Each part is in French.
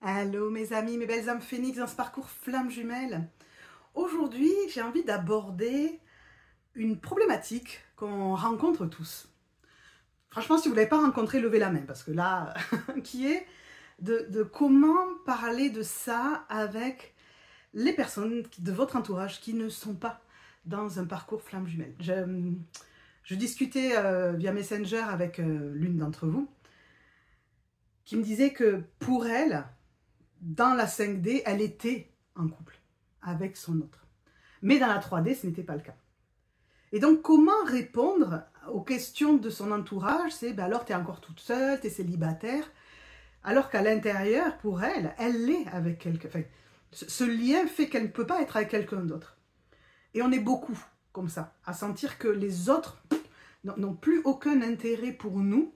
Allô mes amis, mes belles âmes phénix dans ce parcours flamme jumelle. Aujourd'hui, j'ai envie d'aborder une problématique qu'on rencontre tous. Franchement, si vous ne l'avez pas rencontré, levez la main, parce que là, qui est de comment parler de ça avec les personnes de votre entourage qui ne sont pas dans un parcours flamme jumelle. Je discutais via Messenger avec l'une d'entre vous, qui me disait que pour elle, dans la 5D, elle était en couple avec son autre. Mais dans la 3D, ce n'était pas le cas. Et donc, comment répondre aux questions de son entourage? C'est, ben alors, tu es encore toute seule, tu es célibataire. Alors qu'à l'intérieur, pour elle, elle est avec quelqu'un. Enfin, ce lien fait qu'elle ne peut pas être avec quelqu'un d'autre. Et on est beaucoup comme ça, à sentir que les autres n'ont plus aucun intérêt pour nous,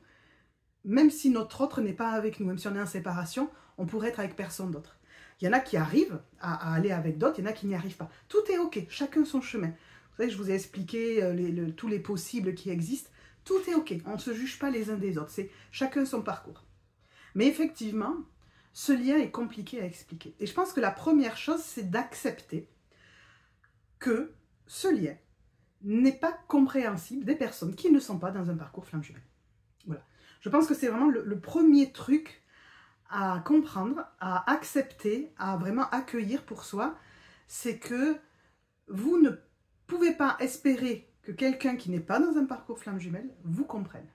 même si notre autre n'est pas avec nous, même si on est en séparation, on pourrait être avec personne d'autre. Il y en a qui arrivent à aller avec d'autres, il y en a qui n'y arrivent pas. Tout est ok, chacun son chemin. Vous savez, je vous ai expliqué tous les possibles qui existent. Tout est ok, on ne se juge pas les uns des autres, c'est chacun son parcours. Mais effectivement, ce lien est compliqué à expliquer. Et je pense que la première chose, c'est d'accepter que ce lien n'est pas compréhensible des personnes qui ne sont pas dans un parcours flamme jumelle. Voilà. Je pense que c'est vraiment le premier truc à comprendre, à accepter, à vraiment accueillir pour soi, c'est que vous ne pouvez pas espérer que quelqu'un qui n'est pas dans un parcours flamme jumelle vous comprenne.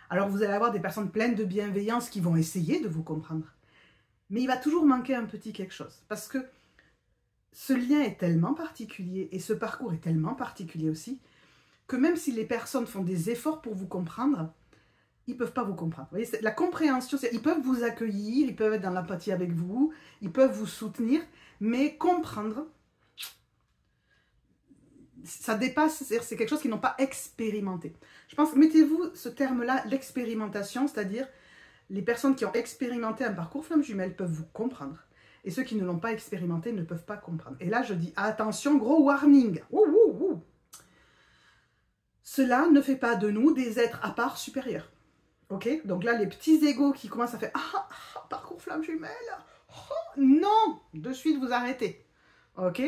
Alors vous allez avoir des personnes pleines de bienveillance qui vont essayer de vous comprendre, mais il va toujours manquer un petit quelque chose, parce que ce lien est tellement particulier et ce parcours est tellement particulier aussi, que même si les personnes font des efforts pour vous comprendre, ils ne peuvent pas vous comprendre. Vous voyez, la compréhension, ils peuvent vous accueillir, ils peuvent être dans l'empathie avec vous, ils peuvent vous soutenir, mais comprendre, ça dépasse, c'est quelque chose qu'ils n'ont pas expérimenté. Je pense, mettez-vous ce terme-là, l'expérimentation, c'est-à-dire les personnes qui ont expérimenté un parcours flamme jumelle peuvent vous comprendre, et ceux qui ne l'ont pas expérimenté ne peuvent pas comprendre. Et là, je dis, attention, gros warning. Ouh, ouh, ouh. Cela ne fait pas de nous des êtres à part supérieurs. Ok, donc là, les petits égos qui commencent à faire parcours flamme jumelle, non, de suite vous arrêtez. Ok,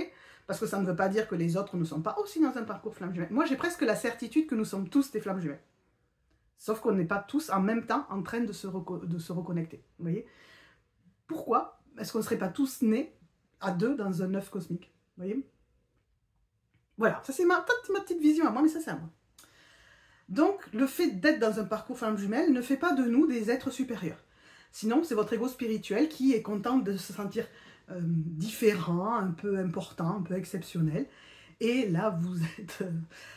parce que ça ne veut pas dire que les autres ne sont pas aussi dans un parcours flamme jumelle. Moi, j'ai presque la certitude que nous sommes tous des flammes jumelles. Sauf qu'on n'est pas tous en même temps en train de se reconnecter. Vous voyez? Pourquoi est-ce qu'on ne serait pas tous nés à deux dans un œuf cosmique? Vous voyez? Voilà, ça c'est ma petite vision à moi, mais ça c'est à moi. Donc, le fait d'être dans un parcours flamme jumelle ne fait pas de nous des êtres supérieurs. Sinon, c'est votre ego spirituel qui est content de se sentir différent, un peu important, un peu exceptionnel. Et là, vous êtes...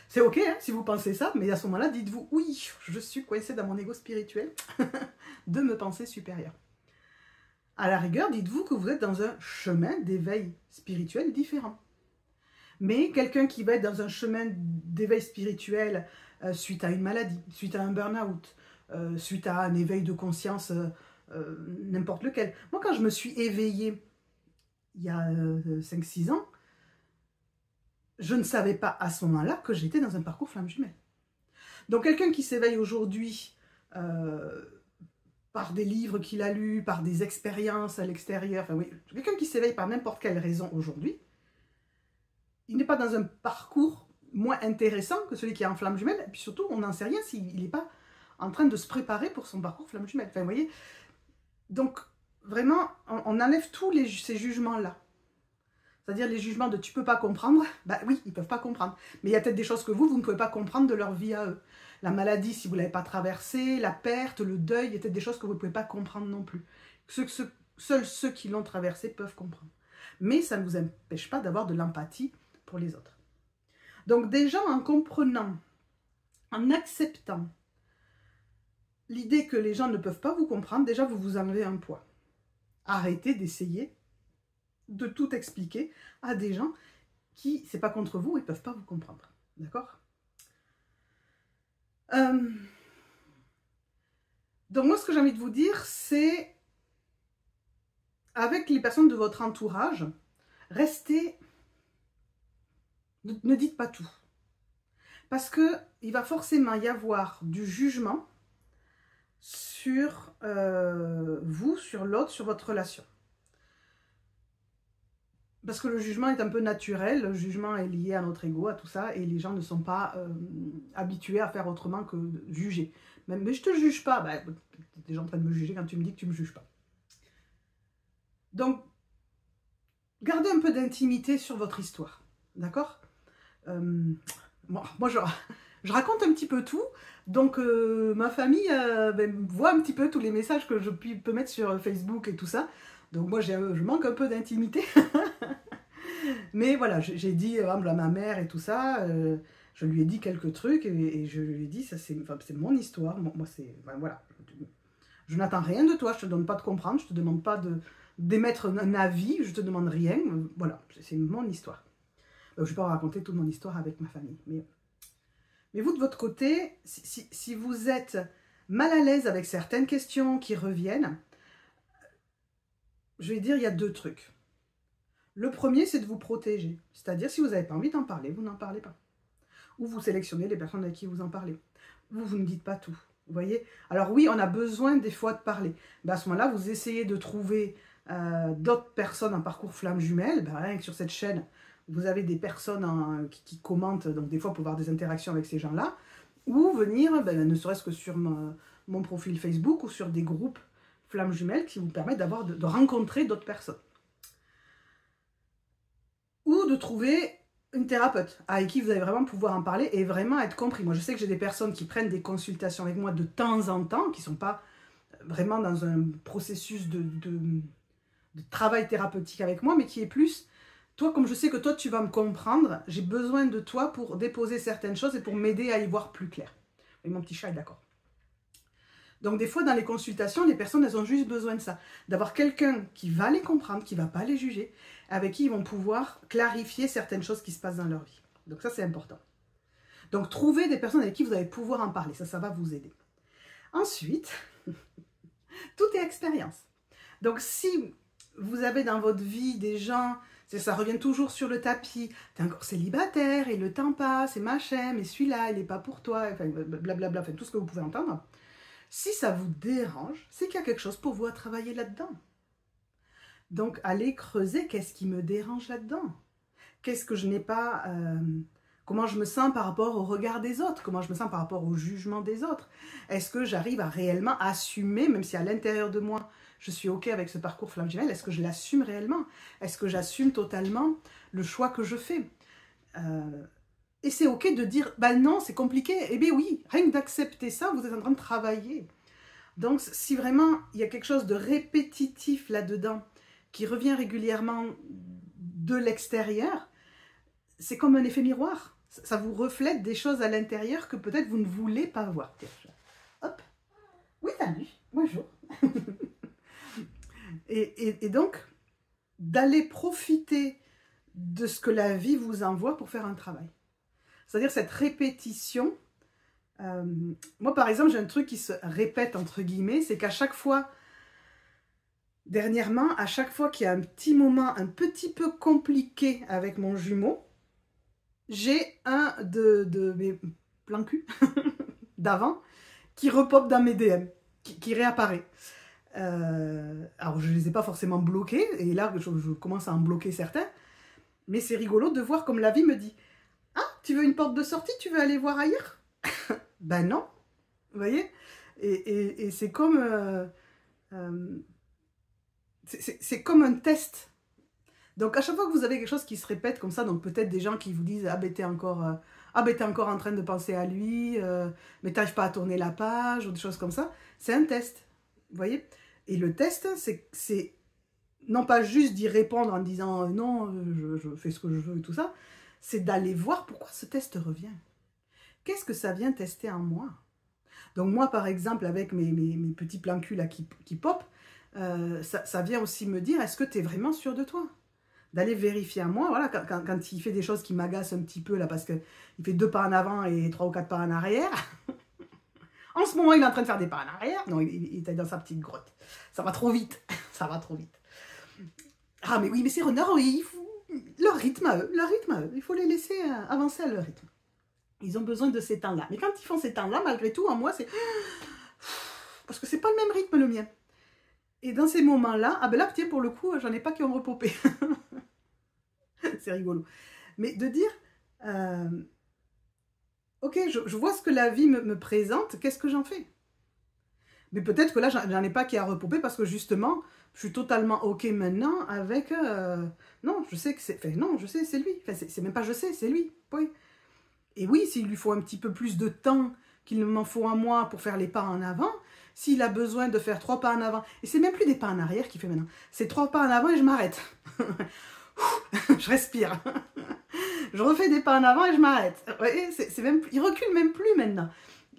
c'est ok hein, si vous pensez ça, mais à ce moment-là, dites-vous, oui, je suis coincé dans mon ego spirituel de me penser supérieur. À la rigueur, dites-vous que vous êtes dans un chemin d'éveil spirituel différent. Mais quelqu'un qui va être dans un chemin d'éveil spirituel suite à une maladie, suite à un burn-out, suite à un éveil de conscience, n'importe lequel. Moi, quand je me suis éveillée il y a 5-6 ans, je ne savais pas à ce moment-là que j'étais dans un parcours flamme jumelle. Donc quelqu'un qui s'éveille aujourd'hui par des livres qu'il a lus, par des expériences à l'extérieur, enfin oui, quelqu'un qui s'éveille par n'importe quelle raison aujourd'hui, il n'est pas dans un parcours moins intéressant que celui qui est en flamme jumelle, et puis surtout, on n'en sait rien s'il n'est pas en train de se préparer pour son parcours flamme jumelle. Enfin, vous voyez, donc, vraiment, on enlève tous ces jugements-là. C'est-à-dire les jugements de « tu peux pas comprendre », bah oui, ils peuvent pas comprendre. Mais il y a peut-être des choses que vous ne pouvez pas comprendre de leur vie à eux. La maladie, si vous ne l'avez pas traversée, la perte, le deuil, il y a peut-être des choses que vous ne pouvez pas comprendre non plus. Seuls ceux qui l'ont traversé peuvent comprendre. Mais ça ne vous empêche pas d'avoir de l'empathie pour les autres. Donc déjà, en comprenant, en acceptant l'idée que les gens ne peuvent pas vous comprendre, déjà vous vous enlevez un poids. Arrêtez d'essayer de tout expliquer à des gens qui, c'est pas contre vous, ils ne peuvent pas vous comprendre. D'accord? Donc moi, ce que j'ai envie de vous dire, c'est avec les personnes de votre entourage, restez, ne dites pas tout. Parce qu'il va forcément y avoir du jugement sur vous, sur l'autre, sur votre relation. Parce que le jugement est un peu naturel, le jugement est lié à notre ego, à tout ça, et les gens ne sont pas habitués à faire autrement que de juger. Même, mais je te juge pas, bah, tu es déjà en train de me juger quand tu me dis que tu me juges pas. Donc, gardez un peu d'intimité sur votre histoire, d'accord? Moi, je raconte un petit peu tout, donc ma famille voit un petit peu tous les messages que je peux mettre sur Facebook et tout ça. Donc moi, je manque un peu d'intimité. Mais voilà, j'ai dit à ma mère et tout ça, je lui ai dit quelques trucs et je lui ai dit, ça c'est mon histoire, moi c'est, voilà. Je n'attends rien de toi, je te donne pas de comprendre, je te demande pas d'émettre un avis, je te demande rien, voilà, c'est mon histoire. Je ne vais pas raconter toute mon histoire avec ma famille, mais vous de votre côté, si vous êtes mal à l'aise avec certaines questions qui reviennent, je vais dire, il y a deux trucs. Le premier, c'est de vous protéger. C'est-à-dire, si vous n'avez pas envie d'en parler, vous n'en parlez pas. Ou vous sélectionnez les personnes avec qui vous en parlez. Vous ne dites pas tout. Vous voyez? Alors oui, on a besoin des fois de parler. Ben à ce moment-là, vous essayez de trouver d'autres personnes en parcours flamme jumelle. Ben, rien que sur cette chaîne, vous avez des personnes qui commentent. Donc des fois, pour avoir des interactions avec ces gens-là. Ou venir, ne serait-ce que sur mon profil Facebook ou sur des groupes flamme jumelle qui vous permettent de rencontrer d'autres personnes. Ou de trouver une thérapeute avec qui vous allez vraiment pouvoir en parler et vraiment être compris. Moi, je sais que j'ai des personnes qui prennent des consultations avec moi de temps en temps, qui ne sont pas vraiment dans un processus de travail thérapeutique avec moi, mais qui est plus, toi, comme je sais que toi, tu vas me comprendre, j'ai besoin de toi pour déposer certaines choses et pour m'aider à y voir plus clair. Et mon petit chat est d'accord. Donc des fois, dans les consultations, les personnes, elles ont juste besoin de ça. D'avoir quelqu'un qui va les comprendre, qui ne va pas les juger, avec qui ils vont pouvoir clarifier certaines choses qui se passent dans leur vie. Donc ça, c'est important. Donc trouvez des personnes avec qui vous allez pouvoir en parler. Ça va vous aider. Ensuite, tout est expérience. Donc si vous avez dans votre vie des gens, ça revient toujours sur le tapis, t'es encore célibataire et le temps passe et machin, mais celui-là, il n'est pas pour toi, enfin, blablabla, enfin, tout ce que vous pouvez entendre. Si ça vous dérange, c'est qu'il y a quelque chose pour vous à travailler là-dedans. Donc, allez creuser, qu'est-ce qui me dérange là-dedans? Qu'est-ce que je n'ai pas... comment je me sens par rapport au regard des autres? Comment je me sens par rapport au jugement des autres? Est-ce que j'arrive à réellement assumer, même si à l'intérieur de moi, je suis OK avec ce parcours flamme jumelle, est-ce que je l'assume réellement? Est-ce que j'assume totalement le choix que je fais? Et c'est OK de dire, ben non, c'est compliqué. Eh bien oui, rien que d'accepter ça, vous êtes en train de travailler. Donc, si vraiment il y a quelque chose de répétitif là-dedans, qui revient régulièrement de l'extérieur, c'est comme un effet miroir. Ça vous reflète des choses à l'intérieur que peut-être vous ne voulez pas voir. Hop. Oui, salut. Bonjour. et donc, d'aller profiter de ce que la vie vous envoie pour faire un travail. C'est-à-dire cette répétition. Moi, par exemple, j'ai un truc qui se répète, entre guillemets, c'est qu'à chaque fois, dernièrement, à chaque fois qu'il y a un petit moment un petit peu compliqué avec mon jumeau, j'ai un de mes plans cul d'avant qui repop dans mes DM, qui réapparaît. Alors, je ne les ai pas forcément bloqués, et là, je commence à en bloquer certains, mais c'est rigolo de voir comme la vie me dit « Ah, tu veux une porte de sortie? Tu veux aller voir ailleurs ?» Ben non, vous voyez? Et c'est comme... c'est comme un test. Donc à chaque fois que vous avez quelque chose qui se répète comme ça, donc peut-être des gens qui vous disent « Ah ben t'es encore en train de penser à lui, mais t'arrives pas à tourner la page » ou des choses comme ça, c'est un test, vous voyez? Et le test, c'est non pas juste d'y répondre en disant « Non, je fais ce que je veux » et tout ça, c'est d'aller voir pourquoi ce test revient. Qu'est-ce que ça vient tester en moi? Donc moi, par exemple, avec mes petits plans cul là qui pop, ça vient aussi me dire, est-ce que tu es vraiment sûr de toi? D'aller vérifier en moi, voilà, quand il fait des choses qui m'agacent un petit peu, là, parce qu'il fait 2 pas en avant et 3 ou 4 pas en arrière. En ce moment, il est en train de faire des pas en arrière. Non, il est dans sa petite grotte. Ça va trop vite. Ça va trop vite. Ah, mais oui, mais ces renards, oui, leur rythme à eux, il faut les laisser avancer à leur rythme. Ils ont besoin de ces temps-là. Mais quand ils font ces temps-là, malgré tout, en moi, c'est... parce que c'est pas le même rythme le mien. Et dans ces moments-là, ah ben là, tiens, pour le coup, j'en ai pas qui ont repopé. C'est rigolo. Mais de dire, ok, je vois ce que la vie me présente, qu'est-ce que j'en fais? Mais peut-être que là, j'en ai pas qui a repopé parce que justement, je suis totalement ok maintenant avec... non, je sais que c'est... Enfin, non, je sais, c'est lui. Enfin, c'est même pas je sais, c'est lui. Oui. Et oui, s'il lui faut un petit peu plus de temps qu'il m'en faut un mois pour faire les pas en avant, s'il a besoin de faire 3 pas en avant, et c'est même plus des pas en arrière qu'il fait maintenant, c'est 3 pas en avant et je m'arrête. Je respire. Je refais des pas en avant et je m'arrête. C'est même, il recule même plus maintenant.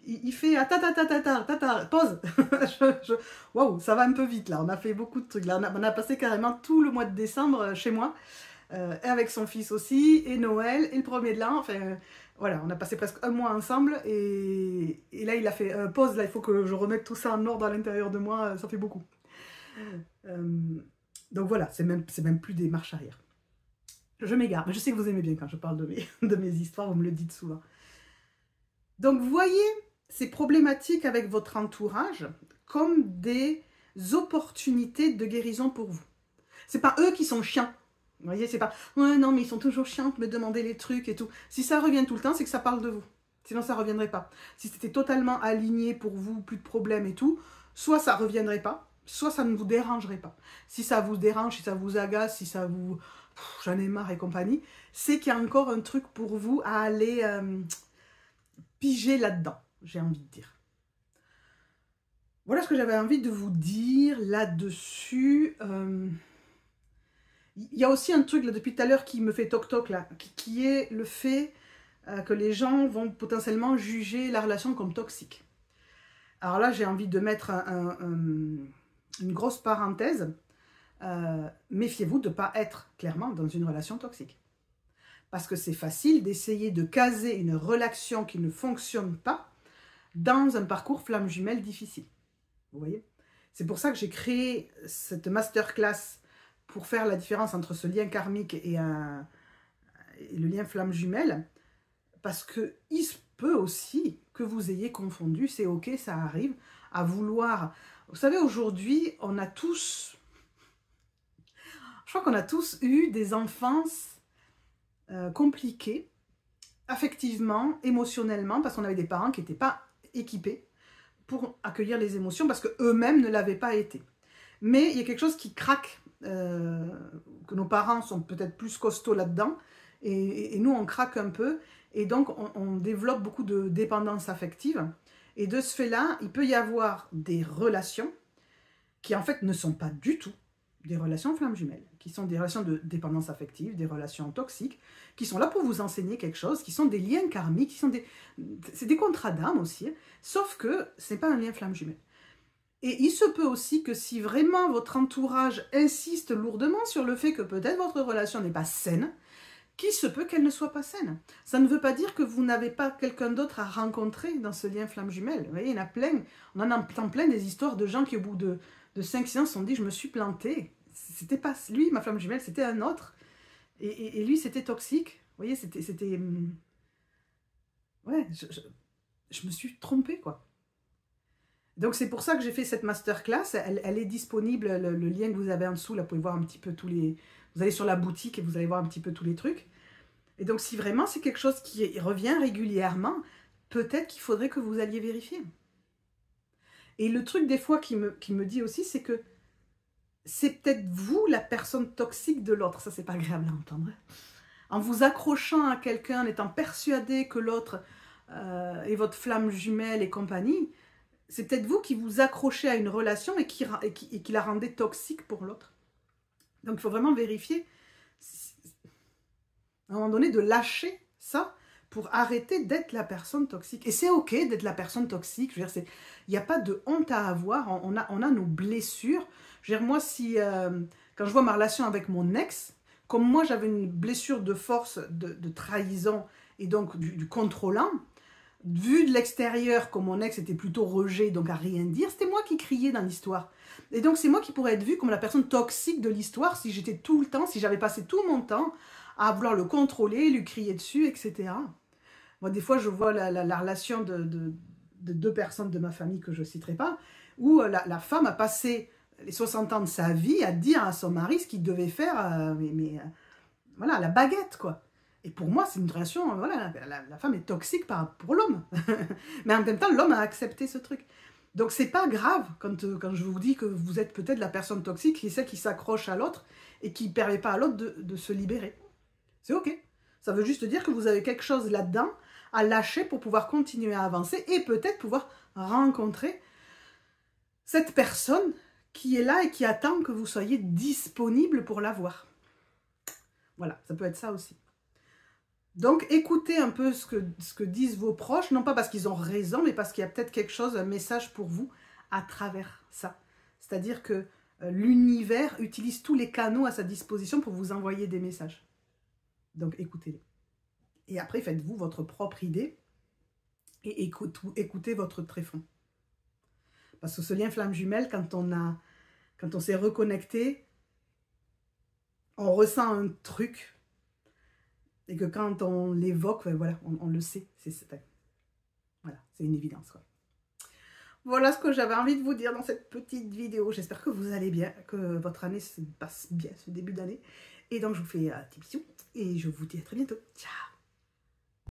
Il fait ta pause. Waouh, ça va un peu vite là. On a fait beaucoup de trucs. Là, on a passé carrément tout le mois de décembre chez moi, et avec son fils aussi, et Noël, et le premier de l'an. Enfin, voilà, on a passé presque un mois ensemble. Et là, il a fait pause. Là, il faut que je remette tout ça en ordre à l'intérieur de moi. Ça fait beaucoup. Donc voilà, c'est même plus des marches arrière. Je m'égare, mais je sais que vous aimez bien quand je parle de mes histoires, vous me le dites souvent. Donc vous voyez ces problématiques avec votre entourage comme des opportunités de guérison pour vous. C'est pas eux qui sont chiants. Vous voyez, c'est pas « ouais, non, mais ils sont toujours chiants de me demander les trucs et tout ». Si ça revient tout le temps, c'est que ça parle de vous. Sinon, ça ne reviendrait pas. Si c'était totalement aligné pour vous, plus de problèmes et tout, soit ça ne reviendrait pas, soit ça ne vous dérangerait pas. Si ça vous dérange, si ça vous agace, si ça vous... j'en ai marre et compagnie, c'est qu'il y a encore un truc pour vous à aller piger là-dedans, j'ai envie de dire. Voilà ce que j'avais envie de vous dire là-dessus. Il y a aussi un truc là, depuis tout à l'heure qui me fait toc-toc, là, qui est le fait que les gens vont potentiellement juger la relation comme toxique. Alors là, j'ai envie de mettre une grosse parenthèse. Méfiez-vous de ne pas être clairement dans une relation toxique. Parce que c'est facile d'essayer de caser une relation qui ne fonctionne pas dans un parcours flamme jumelle difficile. Vous voyez? C'est pour ça que j'ai créé cette masterclass pour faire la différence entre ce lien karmique et le lien flamme jumelle. Parce qu'il se peut aussi que vous ayez confondu, c'est ok, ça arrive, à vouloir... Vous savez, aujourd'hui, on a tous... Je crois qu'on a tous eu des enfances compliquées, affectivement, émotionnellement, parce qu'on avait des parents qui n'étaient pas équipés pour accueillir les émotions, parce qu'eux-mêmes ne l'avaient pas été. Mais il y a quelque chose qui craque, que nos parents sont peut-être plus costauds là-dedans, et nous, on craque un peu, et donc on développe beaucoup de dépendance affective. Et de ce fait-là, il peut y avoir des relations qui, en fait, ne sont pas du tout des relations flammes jumelles, qui sont des relations de dépendance affective, des relations toxiques, qui sont là pour vous enseigner quelque chose, qui sont des liens karmiques, c'est des contrats d'âme aussi, sauf que ce n'est pas un lien flamme jumelle. Et il se peut aussi que si vraiment votre entourage insiste lourdement sur le fait que peut-être votre relation n'est pas saine, qu'il se peut qu'elle ne soit pas saine. Ça ne veut pas dire que vous n'avez pas quelqu'un d'autre à rencontrer dans ce lien flamme jumelle. Vous voyez, il y en a plein, on en entend plein des histoires de gens qui au bout de 5 ans se sont dit « je me suis planté ». C'était pas lui, ma flamme jumelle, c'était un autre. Et lui, c'était toxique. Vous voyez, c'était... Ouais, je me suis trompée, quoi. Donc, c'est pour ça que j'ai fait cette masterclass. Elle est disponible, le lien que vous avez en dessous, là, vous pouvez voir un petit peu tous les... Vous allez sur la boutique et vous allez voir un petit peu tous les trucs. Et donc, si vraiment c'est quelque chose qui revient régulièrement, peut-être qu'il faudrait que vous alliez vérifier. Et le truc, des fois, qui me dit aussi, c'est que c'est peut-être vous la personne toxique de l'autre. Ça, c'est pas agréable à entendre. En vous accrochant à quelqu'un, en étant persuadé que l'autre est votre flamme jumelle et compagnie, c'est peut-être vous qui vous accrochez à une relation et qui la rendez toxique pour l'autre. Donc, il faut vraiment vérifier, à un moment donné, de lâcher ça pour arrêter d'être la personne toxique. Et c'est ok d'être la personne toxique. Je veux dire, il n'y a pas de honte à avoir. On a nos blessures. Je veux dire, moi, quand je vois ma relation avec mon ex, comme moi, j'avais une blessure de force, de trahison et donc du contrôlant, vu de l'extérieur, comme mon ex était plutôt rejet, donc à rien dire, c'était moi qui criais dans l'histoire. Et donc, c'est moi qui pourrais être vue comme la personne toxique de l'histoire si j'étais tout le temps, si j'avais passé tout mon temps à vouloir le contrôler, lui crier dessus, etc. Moi, des fois, je vois la relation de 2 personnes de ma famille que je ne citerai pas, où la femme a passé les 60 ans de sa vie à dire à son mari ce qu'il devait faire, voilà, la baguette, quoi. Et pour moi, c'est une relation, voilà, la femme est toxique pour l'homme. Mais en même temps, l'homme a accepté ce truc. Donc, c'est pas grave quand je vous dis que vous êtes peut-être la personne toxique, qui est celle qui s'accroche à l'autre et qui ne permet pas à l'autre de se libérer. C'est ok. Ça veut juste dire que vous avez quelque chose là-dedans à lâcher pour pouvoir continuer à avancer et peut-être pouvoir rencontrer cette personne qui est là et qui attend que vous soyez disponible pour la voir. Voilà, ça peut être ça aussi. Donc, écoutez un peu ce que disent vos proches, non pas parce qu'ils ont raison, mais parce qu'il y a peut-être quelque chose, un message pour vous à travers ça. C'est-à-dire que l'univers utilise tous les canaux à sa disposition pour vous envoyer des messages. Donc, écoutez-les. Et après, faites-vous votre propre idée et écoutez votre tréfonds. Parce que ce lien flamme jumelle, quand on s'est reconnecté, on ressent un truc. Et que quand on l'évoque, ben voilà, on le sait. Voilà, c'est une évidence, quoi. Voilà ce que j'avais envie de vous dire dans cette petite vidéo. J'espère que vous allez bien, que votre année se passe bien, ce début d'année. Et donc, je vous fais un petit bisou et je vous dis à très bientôt. Ciao!